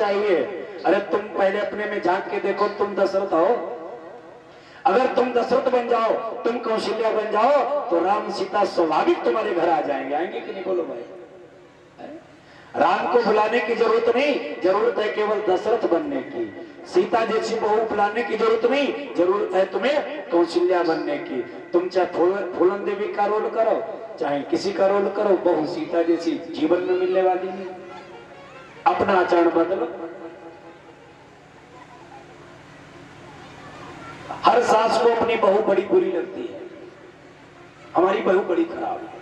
चाहिए। अरे तुम पहले अपने में झांक के देखो, तुम दशरथ हो। अगर तुम दशरथ बन जाओ, तुम कौशल्या बन जाओ, तो राम सीता स्वाभाविक तुम्हारे घर आ जाएंगे। आएंगे कि नहीं बोलो भाई? राम को बुलाने की जरूरत नहीं, जरूरत है केवल दशरथ बनने की। सीता जैसी बहू बुलाने की जरूरत नहीं, जरूरत है तुम्हें कौशल्या बनने की। तुम चाहे फूलन देवी का रोल करो, चाहे किसी का रोल करो, बहू सीता जैसी जीवन में मिलने वाली नहीं। अपना आचरण बदलो। हर सास को अपनी बहू बड़ी बुरी लगती है, हमारी बहू बड़ी खराब है।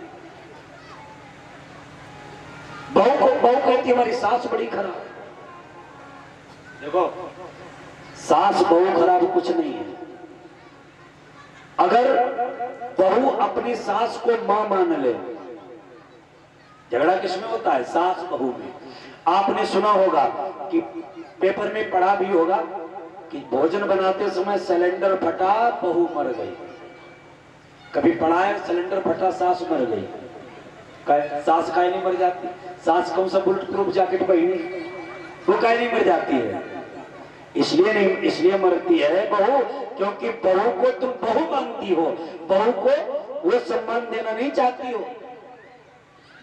बहू कहती हमारी सास बड़ी खराब। देखो, सास बहू खराब कुछ नहीं है। अगर बहू अपनी सास को मां मान ले, झगड़ा किसमें होता है? सास बहू में। आपने सुना होगा कि पेपर में पढ़ा भी होगा कि भोजन बनाते समय सिलेंडर फटा, बहू मर गई। कभी पढ़ा है सिलेंडर फटा, सास मर गई? सास काहे नहीं मर जाती? सास कौन सा बुलेट प्रूफ जैकेट पहनी, वो काहे नहीं मर जाती है? इसलिए नहीं, इसलिए मरती है बहू क्योंकि बहू को तुम बहू मानती हो, बहू को वो सम्मान देना नहीं चाहती हो।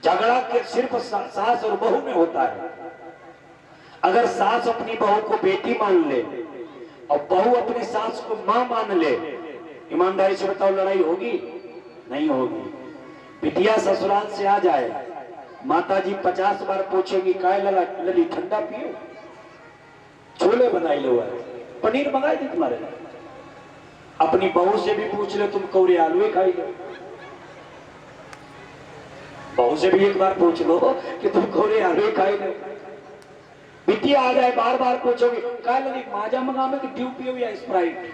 झगड़ा के सिर्फ सास और बहू में होता है। अगर सास अपनी बहू को बेटी मान ले और बहू अपनी सास को मां मान ले, ईमानदारी से बताओ लड़ाई होगी? नहीं होगी। बिटिया ससुराल से आ जाए, माताजी 50 बार पूछेंगी काय लली ठंडा पियो, छोले बनाई लो, पनीर मंगाई थी तुम्हारे लिए। अपनी बहू से भी पूछ ले, तुम कौरे आलू खाई लो। बहू से भी एक बार पूछ लो कि तुम कौरे आलू खाई लो। बिटिया आ जाए, बार बार पूछोगी काय लली माजा मंगा में कि ड्यू पियो या स्प्राइट।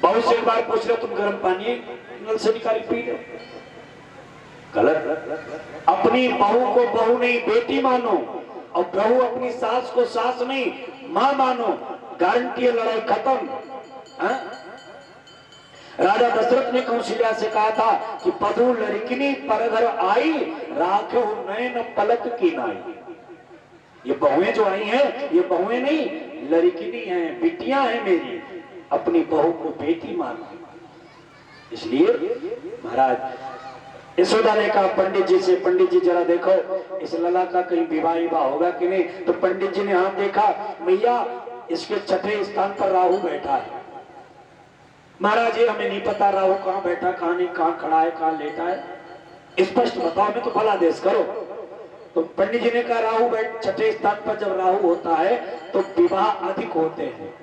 बहू से एक बार पूछ लो, तुम गर्म पानी नल से निकाल पी लो। गलत। अपनी बहू को बहू नहीं बेटी मानो, और बहू अपनी सास को सास नहीं मां मानो, गारंटी है लड़ाई खत्म। राजा दशरथ ने कौशल्या से कहा था कि पदू लड़किनी पर घर आई, राखे नयन पलक की नाई। ये बहुएं जो आई हैं, ये बहुएं नहीं, लड़किनी हैं, बिटियां हैं मेरी। अपनी बहू को बेटी मानो। इसलिए महाराज यशोदा ने कहा पंडित जी से, पंडित जी जरा देखो इस लला का कहीं विवाह होगा कि नहीं। तो पंडित जी ने हाथ देखा, मैया इसके छठे स्थान पर राहु बैठा है। महाराज ये हमें नहीं पता राहु कहाँ बैठा, कहाँ नहीं, कहाँ खड़ा है, कहाँ लेटा है, स्पष्ट बताओ, हमें तो फलादेश करो। तो पंडित जी ने कहा राहु छठे स्थान पर जब राहु होता है तो विवाह अधिक होते हैं,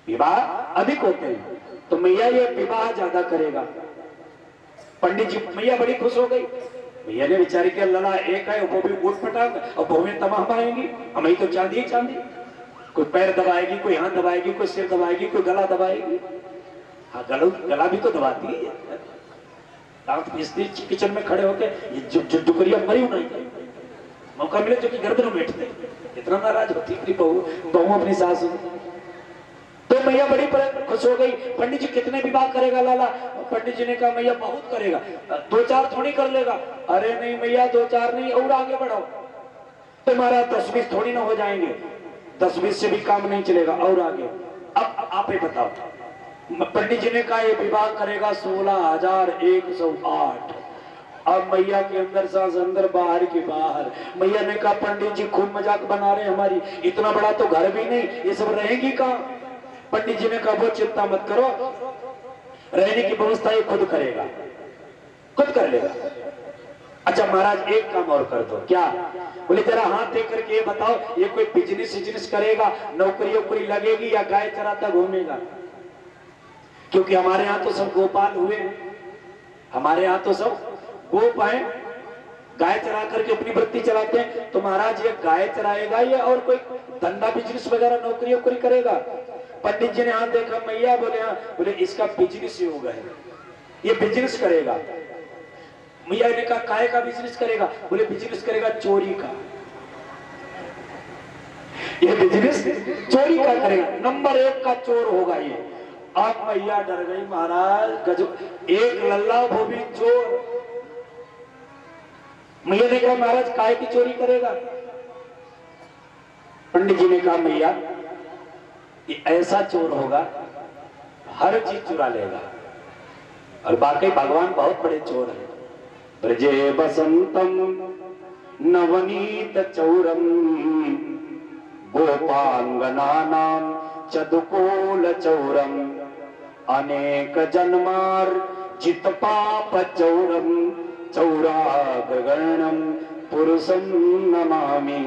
विवाह अधिक होते हैं। तो मैया ये विवाह ज्यादा करेगा। पंडित जी, मैया बड़ी खुश हो गई। मैया ने विचारी के लला एक है, वो भी ऊट पटांग और बहुएं तमाम आएंगी, हमें तो चांदी ही चांदी। कोई पैर दबाएगी, कोई हाथ दबाएगी, कोई सिर दबाएगी, कोई गला दबाएगी। हाँ गला भी तो दबाती है। आप मिस्त्री किचन में खड़े होके जो डुकरिया मरी नहीं, मौका मिले जो कि गर्दन में बैठते, इतना नाराज होती अपनी बहू अपनी सास। तो मैया बड़ी खुश हो गई। पंडित जी कितने विवाह करेगा लाला? पंडित जी ने कहा मैया बहुत करेगा, 2-4 थोड़ी कर लेगा। अरे नहीं मैया 2-4 नहीं, और आगे बढ़ाओ। तुम्हारा 10-20 थोड़ी ना हो जाएंगे, 10-20 से भी काम नहीं चलेगा, और आगे। अब आप ही बताओ। पंडित जी ने कहा ये विवाह करेगा 16,108। अब मैया के अंदर सांस अंदर, बाहर की बाहर। मैया ने कहा पंडित जी खूब मजाक बना रहे हमारी, इतना बड़ा तो घर भी नहीं, ये सब रहेंगी कहाँ? पंडित जी ने कहा वो चिंता मत करो, रहने की व्यवस्था ये खुद करेगा, खुद कर लेगा। अच्छा महाराज एक काम और कर दो। क्या? बोले जरा हाथ देख करके ये बताओ, ये कोई बिजनेस करेगा, नौकरी वोकरी लगेगी या गाय चराता घूमेगा? क्योंकि हमारे यहाँ तो सब गोपाल हुए, हमारे यहाँ तो सब गोप है, गाय चरा करके अपनी वृत्ति चलाते हैं। तो महाराज ये गाय चराएगा या और कोई धंधा बिजनेस वगैरह नौकरी वोकरी करेगा? पंडित जी ने हाथ देखा, मैया बोले हाँ। बोले इसका बिजनेस ही होगा, ये बिजनेस करेगा। मैया ने कहा काय का बिजनेस करेगा? बोले बिजनेस करेगा चोरी का, ये बिजनेस चोरी का करेगा, नंबर 1 का चोर होगा ये। अब मैया डर गई महाराज, गजब, एक लल्ला वो भी चोर। मैया ने कहा महाराज काय की चोरी करेगा? पंडित जी ने कहा मैया ये ऐसा चोर होगा हर चीज चुरा लेगा, और वाकई भगवान बहुत बड़े चोर हैं। ब्रजे बसंतम नवनीत चौरम गोपांगनानाम चदुकोल चौरम अनेक जन्मार जित पाप चौरम चौरागर्णम पुरुषम नमामि।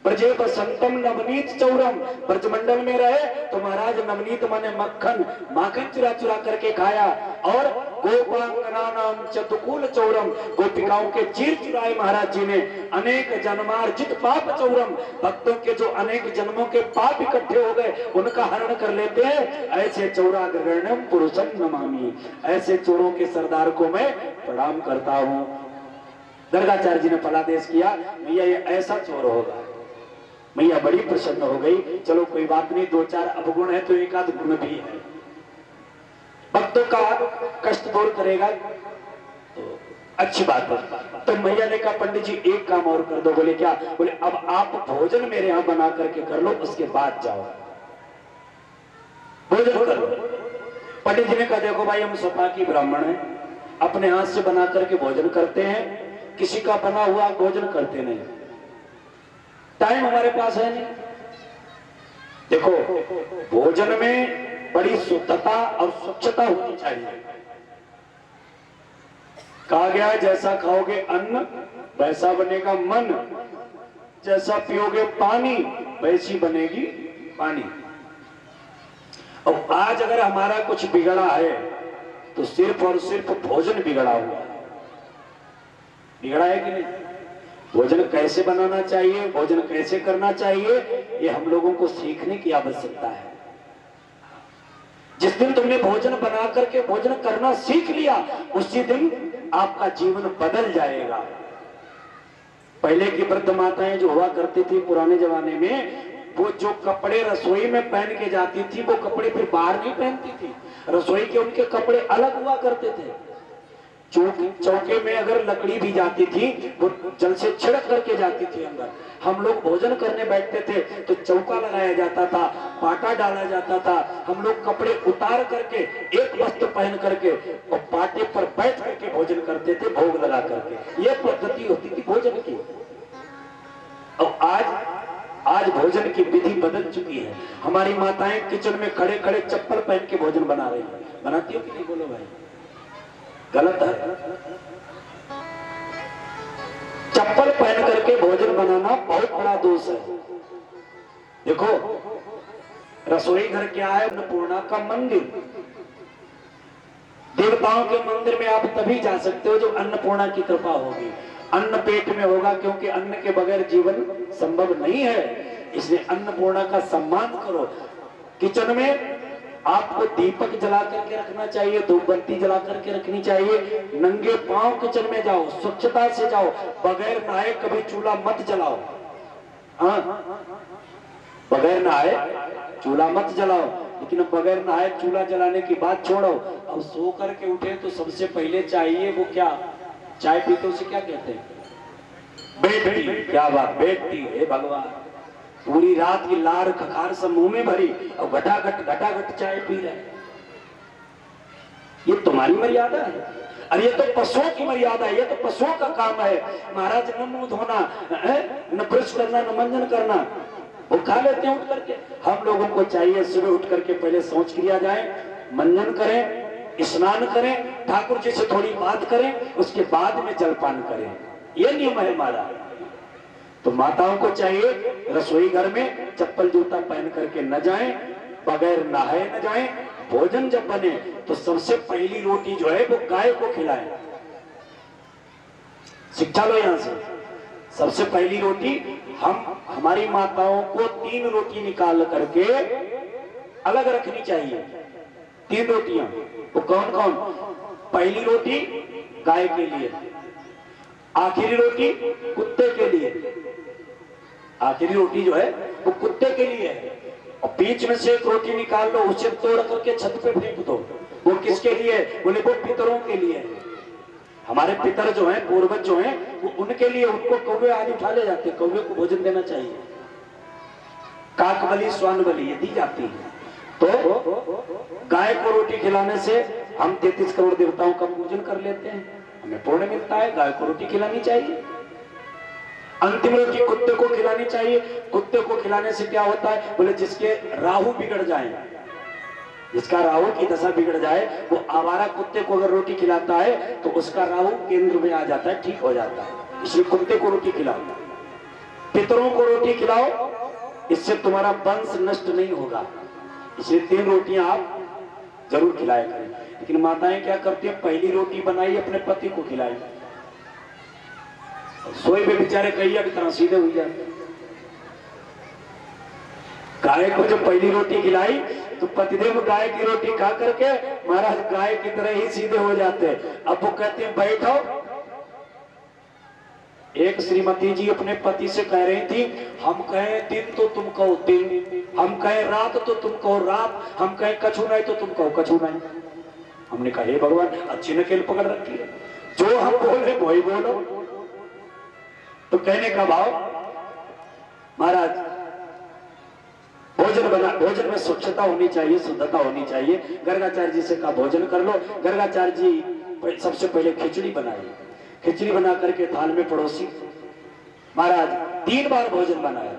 ब्रजे बसंतम नवनीत चौरम, ब्रजमंडल में रहे तो महाराज नवनीत माने मक्खन, माखन चुरा चुरा करके खाया, और गोपांगनानाम चतुकुल चौरम, गोपिकाओं के चीर चुराए महाराज जी ने। अनेक जन्मार्जित पाप चौरम, भक्तों के जो अनेक जन्मों के पाप इकट्ठे हो गए उनका हरण कर लेते हैं। ऐसे चौरागर्णम पुरुषम नमामि, ऐसे चोरों के सरदार को मैं प्रणाम करता हूँ। गर्गाचार्य जी ने फलादेश किया भैया ये ऐसा चोर होगा। मैया बड़ी प्रसन्न हो गई, चलो कोई बात नहीं, दो चार अवगुण है तो एक आध गुण भी है, भक्तों का कष्ट दूर करेगा तो अच्छी बात है। तो मैया ने कहा पंडित जी एक काम और कर दो। बोले क्या? बोले अब आप भोजन मेरे यहाँ बना करके कर लो, उसके बाद जाओ भोजन कर लो। पंडित जी ने कहा देखो भाई हम सपाकी ब्राह्मण हैं, अपने हाथ से बना करके भोजन करते हैं, किसी का बना हुआ भोजन करते नहीं, टाइम हमारे पास है नहीं। देखो भोजन में बड़ी शुद्धता और स्वच्छता होनी चाहिए। कहा गया जैसा खाओगे अन्न वैसा बनेगा मन, जैसा पियोगे पानी वैसी बनेगी पानी। और आज अगर हमारा कुछ बिगड़ा है तो सिर्फ और सिर्फ भोजन बिगड़ा हुआ है। बिगड़ा है कि नहीं? भोजन कैसे बनाना चाहिए, भोजन कैसे करना चाहिए, ये हम लोगों को सीखने की आवश्यकता है। जिस दिन तुमने भोजन बना करके भोजन करना सीख लिया उसी दिन आपका जीवन बदल जाएगा। पहले की वृद्ध माताएं जो हुआ करती थी पुराने जमाने में, वो जो कपड़े रसोई में पहन के जाती थी वो कपड़े फिर बाहर नहीं पहनती थी, रसोई के उनके कपड़े अलग हुआ करते थे। चौके में अगर लकड़ी भी जाती थी वो जल से छिड़क करके जाती थी अंदर। हम लोग भोजन करने बैठते थे तो चौका लगाया जाता था, पाटा डाला जाता था, हम लोग कपड़े उतार करके एक वस्त्र पहन करके और पाटे पर बैठ करके भोजन करते थे, भोग लगा करके। ये पद्धति होती थी भोजन की। और आज भोजन की विधि बदल चुकी है। हमारी माताएं किचन में खड़े खड़े चप्पल पहन के भोजन बना रही है। बनाती हो कि नहीं? बोलो भाई, गलत है। चप्पल पहन करके भोजन बनाना बहुत बड़ा दोष है। देखो रसोई घर क्या है? अन्नपूर्णा का मंदिर। देवताओं के मंदिर में आप तभी जा सकते हो जो अन्नपूर्णा की कृपा होगी। अन्न पेट में होगा, क्योंकि अन्न के बगैर जीवन संभव नहीं है। इसलिए अन्नपूर्णा का सम्मान करो। किचन में आपको दीपक जला करके रखना चाहिए, धूपबत्ती जला करके रखनी चाहिए। नंगे पांव किचन में जाओ, स्वच्छता से जाओ, बगैर नहाए कभी चूल्हा मत जलाओ। हाँ, बगैर नहाए चूल्हा मत जलाओ। लेकिन बगैर नहाए चूल्हा जलाने की बात छोड़ो। अब सो करके उठे तो सबसे पहले चाहिए वो क्या? चाय पीते उसे क्या कहते हैं? Bed tea. क्या बात, बेड टी। हे भगवान, पूरी रात की लार खखार सब मुंह में भरी और घटाघट चाय पी रहे। ये तुम्हारी मर्यादा है? अरे ये तो पशुओं की मर्यादा है, ये तो पशुओं का काम है। महाराज न मुंह धोना, न ब्रश करना, न मंजन करना, वो खा लेते हैं उठ करके। हम लोगों को चाहिए सुबह उठ करके पहले शौच क्रिया जाए, मंजन करें, स्नान करें, ठाकुर जी से थोड़ी बात करें, उसके बाद में जलपान करें। ये नियम है हमारा। तो माताओं को चाहिए रसोई घर में चप्पल जूता पहन करके न जाएं, बगैर नहाए न जाएं। भोजन जब बने तो सबसे पहली रोटी जो है वो गाय को खिलाएं। शिक्षा लो यहां से। सबसे पहली रोटी हमारी माताओं को 3 रोटी निकाल करके अलग रखनी चाहिए। 3 रोटियां। वो कौन कौन? पहली रोटी गाय के लिए, आखिरी रोटी कुत्ते के लिए। आखिरी रोटी जो है वो कुत्ते के लिए है, और बीच में से एक रोटी निकाल लो, उसे तोड़ करके छत पे फेंक दो। वो किसके लिए? बोले वो पितरों के लिए। हमारे पितर जो हैं, पूर्वज जो हैं, वो उनके लिए, उनको कौवे आदि उठा ले जाते, कौवे को भोजन देना चाहिए। काकबली स्वानबली ये दी जाती है। तो गाय को रोटी खिलाने से हम 33 करोड़ देवताओं का पूजन कर लेते हैं, हमें पुण्य मिलता है। गाय को रोटी खिलानी चाहिए। अंतिम रोटी कुत्ते को खिलानी चाहिए। कुत्ते को खिलाने से क्या होता है, बोले जिसके राहु बिगड़ जाए, जिसका राहु की दशा बिगड़ जाए, वो आवारा कुत्ते को अगर रोटी खिलाता है तो उसका राहु केंद्र में आ जाता है, ठीक हो जाता है। इसलिए कुत्ते को रोटी खिलाओ, पितरों को रोटी खिलाओ, इससे तुम्हारा वंश नष्ट नहीं होगा। इसलिए 3 रोटियां आप जरूर खिलाया करें। लेकिन माताएं क्या करती है, पहली रोटी बनाई अपने पति को खिलाई, सोए हुए बेचारे कहिया की तरह सीधे हुई जाते। गाय को जब पहली रोटी खिलाई तो पतिदेव गाय की रोटी खा करके महाराज गाय की तरह ही सीधे हो जाते। अब वो कहते हैं बैठो। एक श्रीमती जी अपने पति से कह रही थी, हम कहें दिन तो तुम कहो दिन, हम कहें रात तो तुम कहो रात, हम कहें कछु नहीं तो तुम कहो कछु नहीं। हमने कहा हे भगवान, अच्छी नकेल पकड़ रखी है, जो हम बोले वही बोलो। तो कहने का भाव, महाराज भोजन में स्वच्छता होनी चाहिए, शुद्धता होनी चाहिए। गर्गाचार्य जी से कहा भोजन कर लो। गर्गाचार्य जी सबसे पहले खिचड़ी बनाई, खिचड़ी बना करके थाल में पड़ोसी। महाराज 3 बार भोजन बनाया,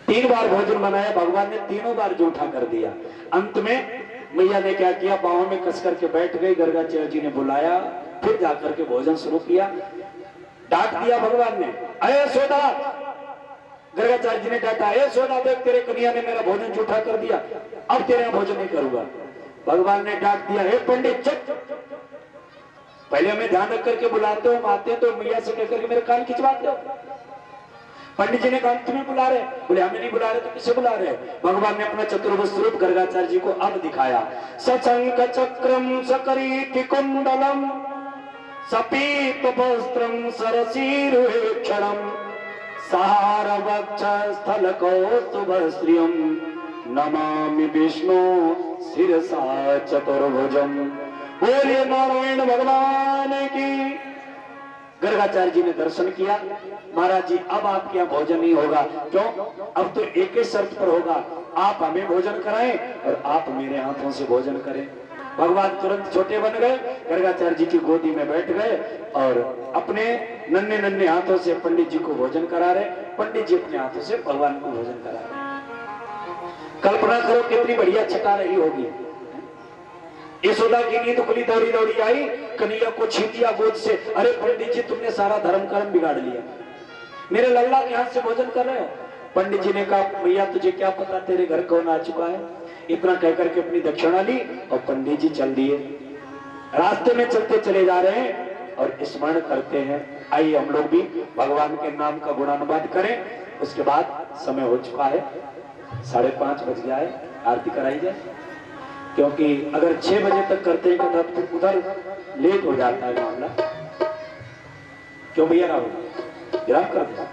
3 बार भोजन बनाया। भगवान ने तीनों बार जूठा कर दिया। अंत में मैया ने क्या किया, बाहों में कस करके बैठ गई। गर्गाचार्य जी ने बुलाया, फिर जाकर के भोजन शुरू किया। डांट दिया भगवान ने, अरे सोदा। गर्गाचार्य जी ने डांटा, ए सोदा देख तेरे कन्या ने मेरा भोजन जूठा कर दिया, अब तेरे यहाँ भोजन नहीं करूंगा। भगवान ने डांट दिया, हे पंडित चुप, पहले हमें ध्यान रख करके बुलाते हो, हम आते तो मैया से कहकर के मेरे कान खिंचवाते हो। पंडित जी ने कहा तुम्हें बुला रहे, बोले हमें नहीं बुला रहे तो किसे बुला रहे। भगवान ने अपना चतुर्भुज रूप गर्गाचार्य जी को अब दिखाया। सशंख चक्रम सकरीति कुंडलम सपीत वस्त्रम सरसीरुक्षणम सहार वक्ष स्थल कौस्तुभ श्रियम नमामि विष्णु शिरसा चतुर्भुजम। बोलिए नारायण भगवान की। गर्गाचार्य जी ने दर्शन किया। महाराज जी अब आपके यहाँ भोजन नहीं होगा, क्यों? अब तो एक ही शर्त पर होगा, आप हमें भोजन कराएं और आप मेरे हाथों से भोजन करें। भगवान तुरंत छोटे बन गए, गर्गाचार्य जी की गोदी में बैठ गए और अपने नन्हे नन्हे हाथों से पंडित जी को भोजन करा रहे। पंडित जी अपने हाथों से भगवान को भोजन करा रहे। कल्पना करो कितनी बढ़िया छटा रही होगी। यशोदा की नींद खुली, दौड़ी दौड़ी आई, कन्हैया को छीन लिया गोद से। अरे पंडित जी तुमने सारा धर्म कर्म बिगाड़ लिया, मेरे लल्ला के हाथ से भोजन कर रहे हो। पंडित जी ने कहा भैया तुझे क्या पता तेरे घर कौन आ चुका है। इतना कहकर के अपनी दक्षिणा ली और पंडित जी चल दिए। रास्ते में चलते चले जा रहे हैं और स्मरण करते हैं। आइए हम लोग भी भगवान के नाम का गुणानुवाद करें। उसके बाद समय हो चुका है, 5:30 बज गया है, आरती कराई जाए। क्योंकि अगर 6 बजे तक करते हैं कथा तो उधर लेट हो जाता है मामला। क्यों भैया राहुल विराम कर दिया?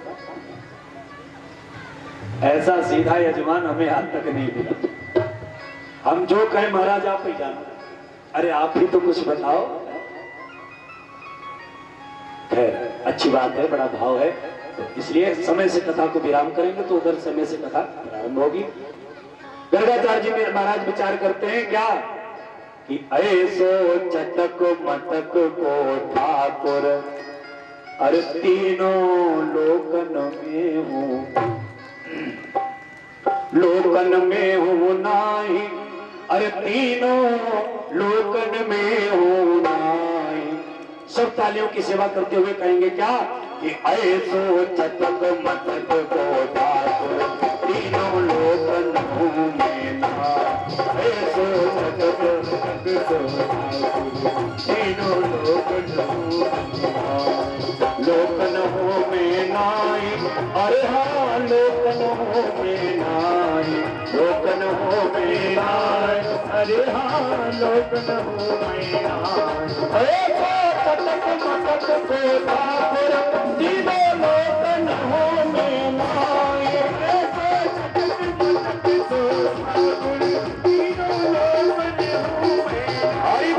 ऐसा सीधा यजमान हमें आज तक नहीं मिला। हम जो कहें महाराज आप ही जानो। अरे आप भी तो कुछ बताओ। खैर अच्छी बात है, बड़ा भाव है, तो इसलिए समय से कथा को विराम करेंगे तो उधर समय से कथा प्रारंभ होगी। गर्गाचार्य जी महाराज विचार करते हैं क्या कि ऐसो चटक मटक को ठाकुर अरे तीनों लोकन में हूँ नाही, अरे तीनों लोकन में हूँ नाही। सब तालियों की सेवा करते हुए कहेंगे क्या कि ऐसो चटक मटक को ठाकुर तीनों लोकन में नाही, ऐसो चटक मटक को ठाकुर तीनों लोकन में नाही। अरे हाँ लोकन में नाही, लोकन में नाही, अरे हाँ लोकन में नाही। ऐसो चटक मटक को ठाकुर तीनों लोकन में नाही, ऐसो चटक मटक को ठाकुर तीनों लोकन में नाही।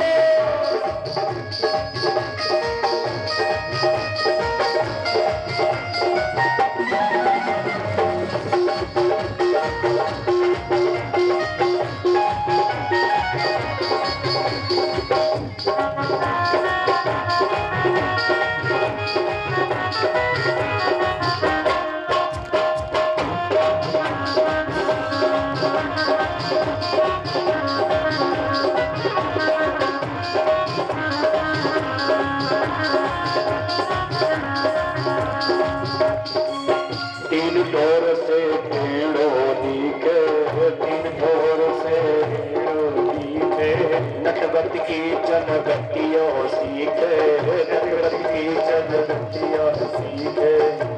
नटवत की जनगतियो सीखे, नटवत की जनगतियो सीखे,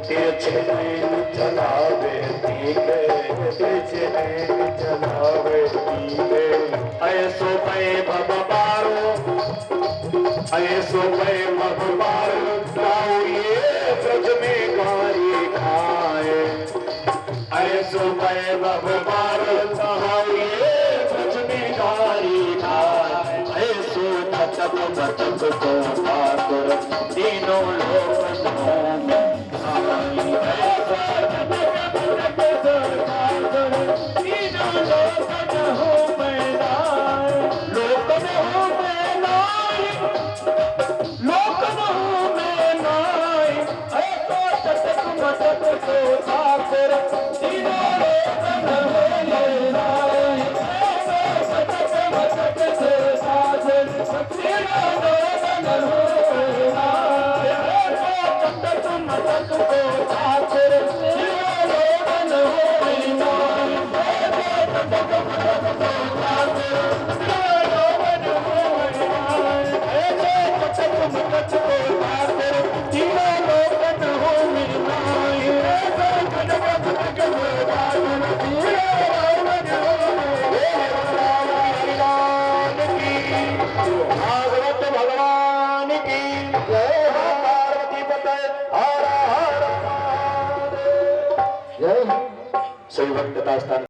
तिरछे नैन चलावे तीखे, तिरछे नैन चलावे तीखे। ऐसो वैभव पारो, ऐसो वैभव पारो, गाओ ये ब्रज में गारी खाए। ऐसो वैभव पारो, गाओ ये ब्रज में गारी खाए। ऐसो भटक भटक को ठाकुर तीनों लोकों में खाई। ऐसो भटक भटक को ठाकुर तीनों लोकों में खाई। लोकन हो में नाई, लोकन हो में नाई। ऐसो भटक भटक को ठाकुर तीनों लोकों में खाई। ऐसो भटक भटक को ठाकुर तीनों लोकों में खाई। ऐसो भटक भटक को ठाकुर तीनों लोकों में खाई। ऐसो भटक भटक को ठाकुर तीनों लोकों में खाई। ऐसो भटक भटक को ठाकुर तीनों लोकों में खाई। ऐसो भटक भटक को ठाकुर तीनों लोकों में खाई। भागवत भगवान की जय हो। पार्वती पते हर हर महादेव। जय हो। सही भक्तता स्थान।